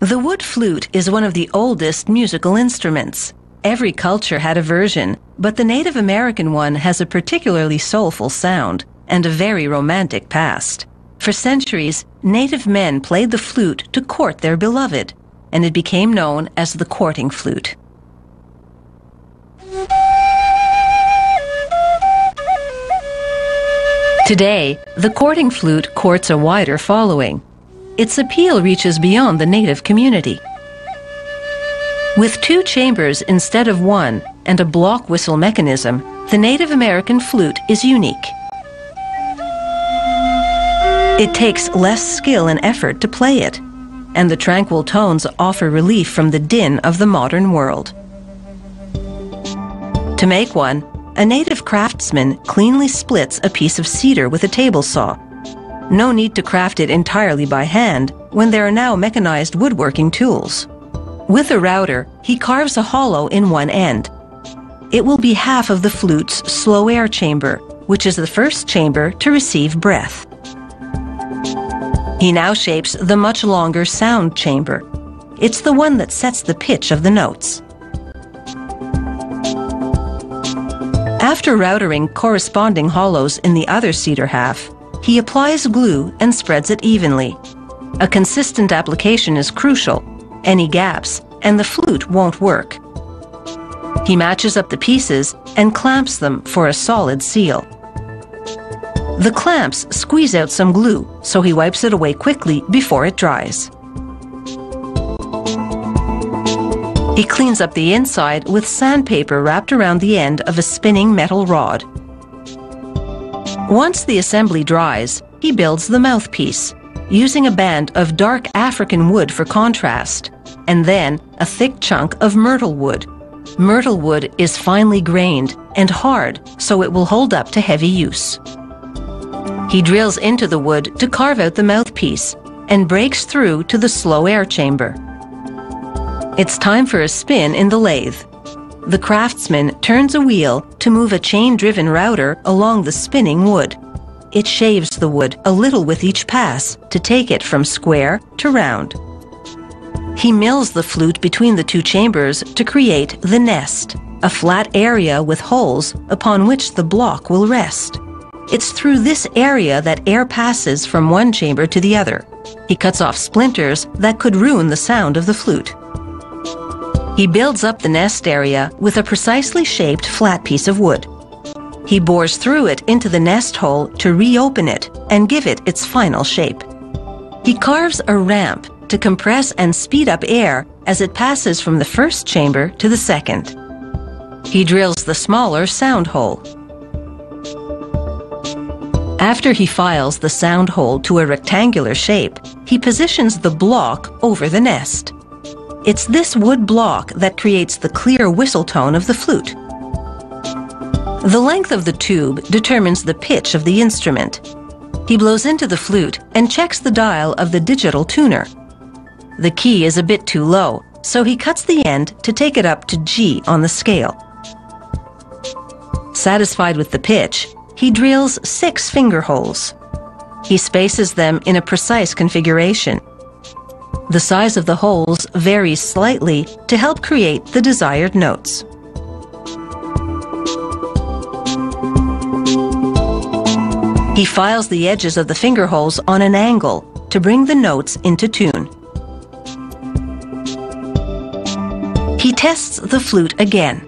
The wood flute is one of the oldest musical instruments. Every culture had a version, but the Native American one has a particularly soulful sound and a very romantic past. For centuries, Native men played the flute to court their beloved, and it became known as the courting flute. Today, the courting flute courts a wider following. Its appeal reaches beyond the Native community. With 2 chambers instead of 1 and a block whistle mechanism, the Native American flute is unique. It takes less skill and effort to play it, and the tranquil tones offer relief from the din of the modern world. To make one, a native craftsman cleanly splits a piece of cedar with a table saw. No need to craft it entirely by hand when there are now mechanized woodworking tools. With a router, he carves a hollow in one end. It will be half of the flute's slow air chamber, which is the first chamber to receive breath. He now shapes the much longer sound chamber. It's the one that sets the pitch of the notes. After routering corresponding hollows in the other cedar half, he applies glue and spreads it evenly. A consistent application is crucial. Any gaps, and the flute won't work. He matches up the pieces and clamps them for a solid seal. The clamps squeeze out some glue, so he wipes it away quickly before it dries. He cleans up the inside with sandpaper wrapped around the end of a spinning metal rod. Once the assembly dries, he builds the mouthpiece, using a band of dark African wood for contrast, and then a thick chunk of myrtle wood. Myrtle wood is finely grained and hard, so it will hold up to heavy use. He drills into the wood to carve out the mouthpiece and breaks through to the slow air chamber. It's time for a spin in the lathe. The craftsman turns a wheel to move a chain-driven router along the spinning wood. It shaves the wood a little with each pass to take it from square to round. He mills the flute between the 2 chambers to create the nest, a flat area with holes upon which the block will rest. It's through this area that air passes from one chamber to the other. He cuts off splinters that could ruin the sound of the flute. He builds up the nest area with a precisely shaped flat piece of wood. He bores through it into the nest hole to reopen it and give it its final shape. He carves a ramp to compress and speed up air as it passes from the first chamber to the second. He drills the smaller sound hole. After he files the sound hole to a rectangular shape, he positions the block over the nest. It's this wood block that creates the clear whistle tone of the flute. The length of the tube determines the pitch of the instrument. He blows into the flute and checks the dial of the digital tuner. The key is a bit too low, so he cuts the end to take it up to G on the scale. Satisfied with the pitch, he drills 6 finger holes. He spaces them in a precise configuration. The size of the holes varies slightly to help create the desired notes. He files the edges of the finger holes on an angle to bring the notes into tune. He tests the flute again.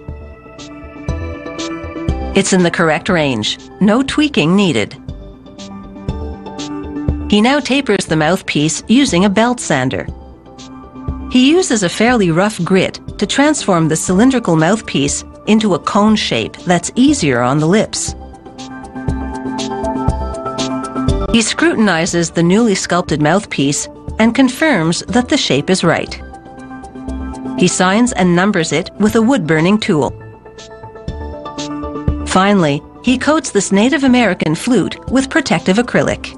It's in the correct range, no tweaking needed. He now tapers the mouthpiece using a belt sander. He uses a fairly rough grit to transform the cylindrical mouthpiece into a cone shape that's easier on the lips. He scrutinizes the newly sculpted mouthpiece and confirms that the shape is right. He signs and numbers it with a wood-burning tool. Finally, he coats this Native American flute with protective acrylic.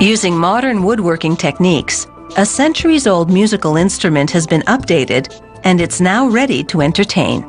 Using modern woodworking techniques, a centuries-old musical instrument has been updated, and it's now ready to entertain.